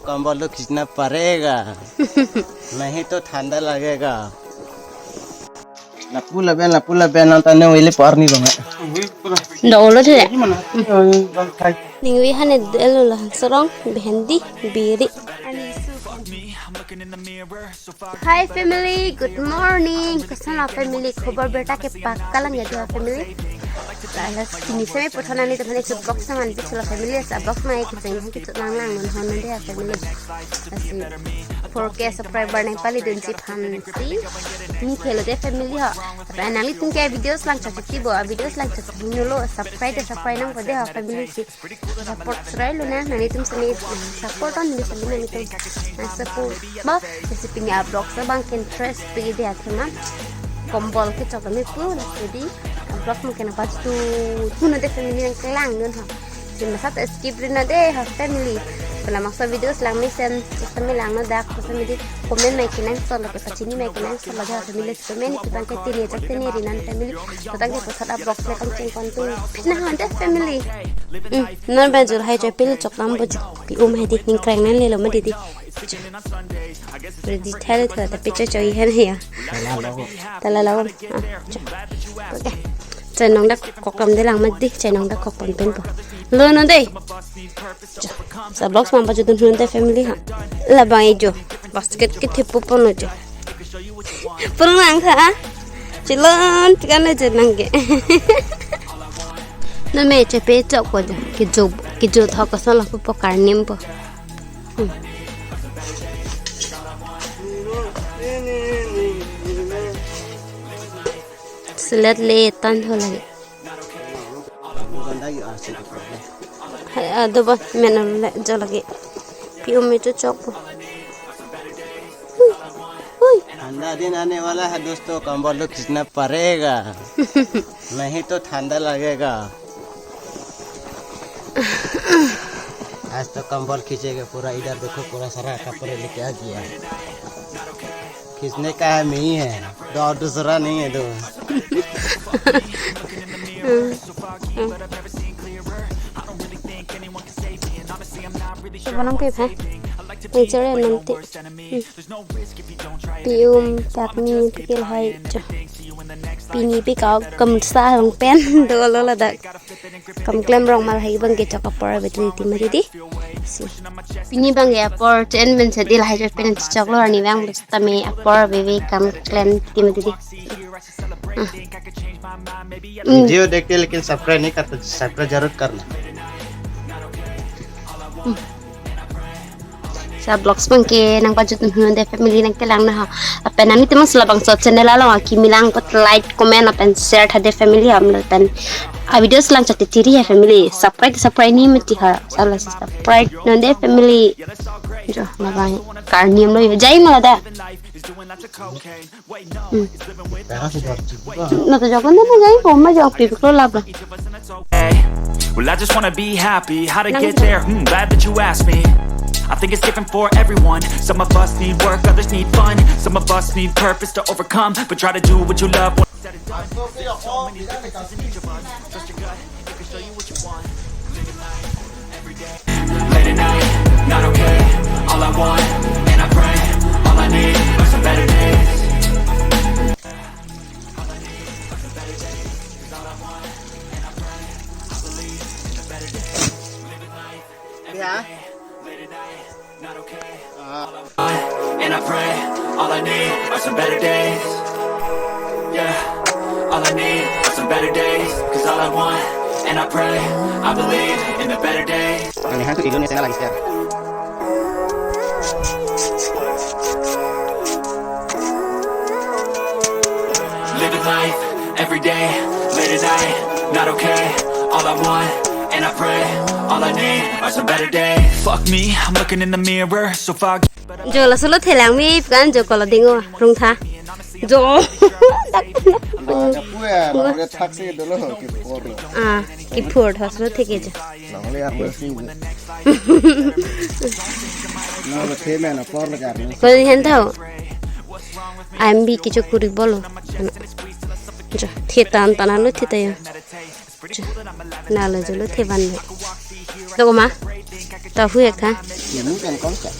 कंबल तो खींचना पड़ेगा नहीं तो ठंडा लगेगा lapul leben nontonnya wili parni dong Dolo thế Ningwi hane delo la sarong behendi biri. Hi family, good morning. Kesana family khabar beta ke pakkalang ya dia family. Lah sini saya potona ni teman itu box sama ni sila family sa box mai kita yang kita lang mun hono dia family. Asi forecast subscriber nang pali dunci phansi. Ni khelo de family ha. Tapi nali tung ke videos lang chakti bo videos lang chakti nulo subscribe nang ko de ha family si. Support serai lo na nani tum sini support on ni sini nani tum support ba jasi punya blog sa bang interest pergi dia thema kompol ke chok ni pu jadi blog mungkin apa tu nanti family yang kelang nun ha cuma satu skip rina deh ha family kalau maksud video selang misen sistem lang no dak family komen mai kinan solo ke sini mai kinan solo dah family komen itu bang ke tini jak tini rinan family tentang ke pasal blog le kan ceng kontu nah nanti family nan bajul hai japil chok lam baju pi hai di ning krang nan le lo ma di di di thale thale ta picture choi hen ya tala lawan chai nong da kokam de lang ma di chai nong da kokam pen po lo no dei sa blog ma baju dun hun de family ha la bang ijo basket ke thipu pon jo purang lang tha chilon tikan le jen nang ge na me che pe chok ko ki jo tha ko sala po kar nim po Selat le tan ho lagi hai ado ba mena le jo lagi piu me to chok po ठंडा दिन आने वाला है दोस्तों कंबल तो खींचना पड़ेगा नहीं तो ठंडा लगेगा आज तो कंबल खींचेगा पूरा इधर देखो पूरा सारा कपड़े लेके आ गया खींचने का है नहीं है दो दूसरा नहीं है दो Bonam ke phe mai chere nanti pium takni pikil hai cho pini pi ka kam sa long pen do lo la da kam klem rong mal hai bang ke chok por betri ti mari di pini bang ya por ten men se dil hai pen chok lo ni bang tame por bebe kam klem ti mari di video देखते लेकिन subscribe नहीं करते subscribe जरूर करना sa blogs bang ke nang baju tun hun de family nang telang na ha apen nani teman selabang so channel ala ki milang pot like comment apen share tha de family am pen a videos lang chati tiri ha family subscribe ni mati ha sala subscribe non de family jo na bang kar niam lo jai mala da na to jogon na jai ko ma jok pi ko lab well I just wanna be happy how to get there glad that you asked me I think it's different for everyone. Some of us need work, others need fun. Some of us need purpose to overcome. But try to do what you love. When it's said and done, there's so many differences in each of us. Trust your gut, it can show you what you want. Living life every day. Late at night, not okay. All I want, and I pray. All I need are some better days. All I need are some better days. 'Cause all I want, and I pray. I believe in a better day. Living life every day. Late at night, not okay. All I want, and I pray. All I need are some better days. Yeah, all I need are some better days. 'Cause all I want, and I pray. I believe in the better days. Manehan tuh Indonesia lagi sekarang. Living life every day, late at night, not okay. All I want, and I pray. All I need are some better days. Fuck me, I'm looking in the mirror, so foggy. jo la solo thelang mi kan jo ko la dingo rung tha jo ki phur thas lo theke jo ko hen thao am bi ki jo kuri bolo jo thetan tana lo theta ya na lo jo lo theban lo ma tao huyệt hả Những cái con chạy.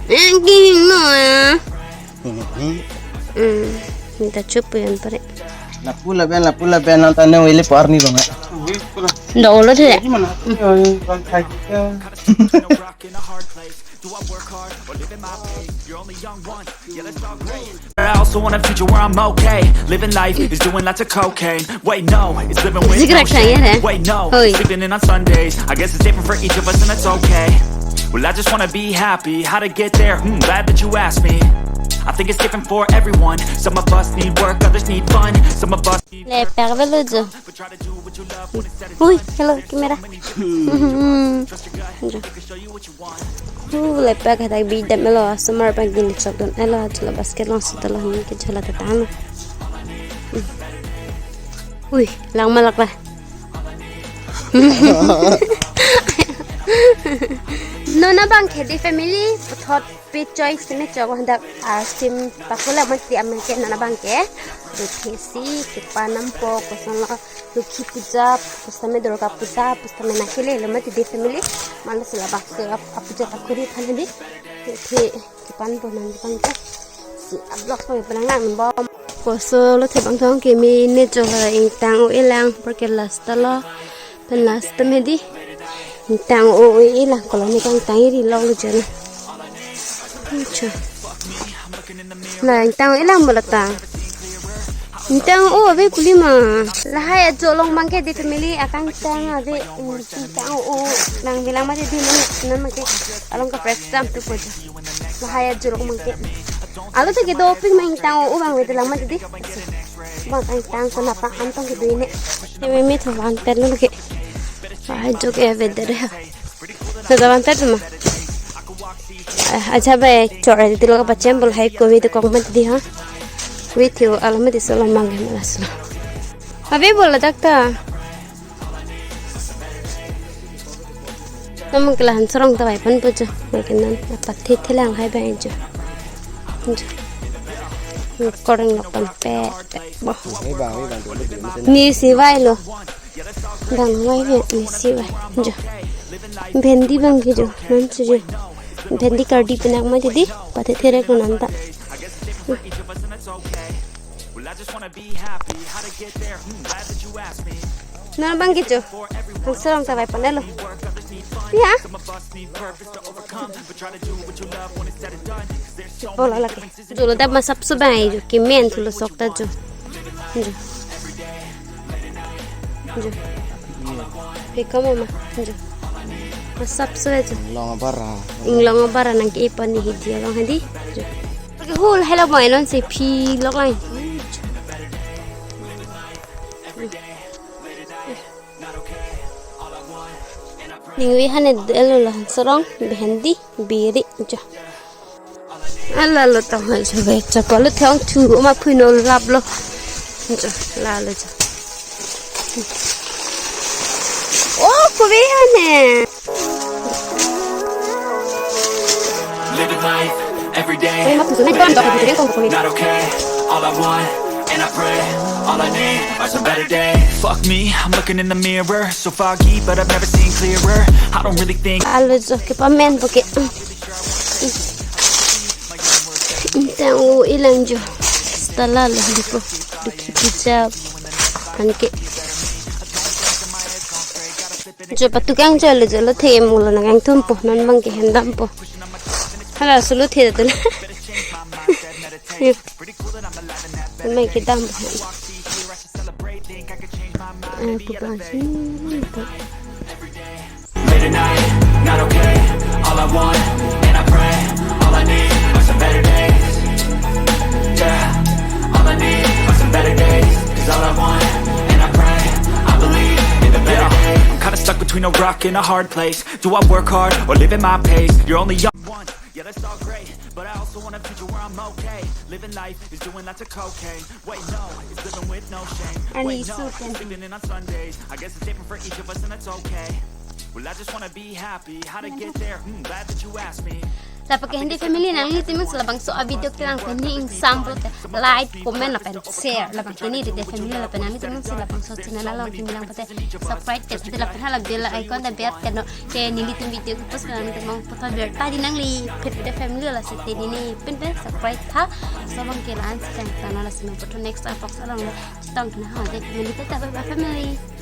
ăn kia nữa à mình ta chụp bên phải La pula ben nonton yang wili parni dong ya. đâu lo thế Gimana? Bang kai kita. I also want a future where I'm okay. Living life is doing lots of cocaine. Wait, no, it's living with no shame. Wait, no, sleeping in on Sundays. I guess it's different for each of us and that's okay. Well, I just wanna be happy. How to get there? Glad that you asked me. I think it's different for everyone. Some of us need work, others need fun. Some of us need lẹ bạc với lư giờ ui hello camera lẹ bạc cái bị đâm lo summer bank đi chọc don ela chula basket long sita lo ni ke chula ta tan ui lang malak la nona bang khedi family thot pe choice me chok handa sim pakula mati amke nona bang ke khesi ke panam po kosala lukhi puja pustame durga puja pustame nakile lemati de family mala sila bakse apuja takuri thalindi the ke pan bonan bang ka si ablok me panangan bom koso lo the bang thong ke mi ne cho ing tang elang porque lasta lo pen lasta me di tang o elang kalau ni kang tang ri lo lo jan là tang elang mà là tang o ve kulima la hai jo long mang ke di family akang tang ave tang o nang bilang ma di nan ma ke along ka prestam tu ko la hai jo long mang ke alo to ke do ping mang tang o bang ve lang ma di bang tang so na pa antong ke duine me me tho van per lo ke ai jo ke ve de ha so da van per ma अच्छा भाई चौड़ा दी लोग बच्चे बोल है कोई तो comment दी हाँ कोई थी वो अलग में दिसो लोग मांगे मेरा सुनो अभी बोला जाता नम के लान सरंग तो भाई पन पूछो मैं कहना पत्ती थे लांग है भाई जो कोरंग नपन पे निसिवाई लो दांग वाई भी निसिवाई जो भेंडी बंगी जो नंच जो भेंडी कर्डी पेनाक मा दीदी पाथे थेरे को नंदा ना बंगी जो सरंग ता भाई पनेलो या बोला लगे जो लो दब मा सबसे बाई जो कि मेन थुलो सोकता जो फिका ममा जो सबसे इंगलोंग बारा नंग के पानी ही दिया लोग हैं दी जो होल हेलो बॉय लोग से पी लोग लाइन निंगवी हने देलो ला सरंग भेंडी बीरी जो अल्लाह लो तो है जो वे चपल थे थू मा फुनो लाब लो जो ला लो जो ओ कोवे हने living life every day. Not okay. All I want and I pray. All I need are some better days. Fuck me, I'm looking in the mirror. So foggy, but I've never seen clearer. I don't really think. Always okay, pa men porque. Então ilang jo. Stala lo diphu. Dikipija anke. Jo patukang jalo jalo the mulo nang thum po non bang ke hendam po. Hala sulu the de la. Mai ke dam. Late at night, not okay. All I want and I pray. All I need are some better days. Yeah, all I need are some better days. 'Cause all I want and I pray. I believe in the better days. I'm kinda stuck between a rock and a hard place. Do I work hard or live at my pace? You're only young once, yeah that's all great. But I also want a future where I'm okay. Living life is doing lots of cocaine. Wait no, it's living with no shame. Wait no, sleeping in on Sundays. I guess it's different for each of us and that's okay. Well I just wanna be happy. How to get there? Glad that you asked me. sa pakai hindi family nang ni timang selabang so video kita nang ni example like comment apa share labang ini di family la penani timang selabang so channel la lang bilang pate subscribe ke tadi la pernah la bela icon dan biar kan ke ni tim video ku post nang timang foto biar tadi nang li fit di family la sete ni pin subscribe tha so bang ke lan sekarang tanah la sini foto next box along la tang kena ha jadi kita tak family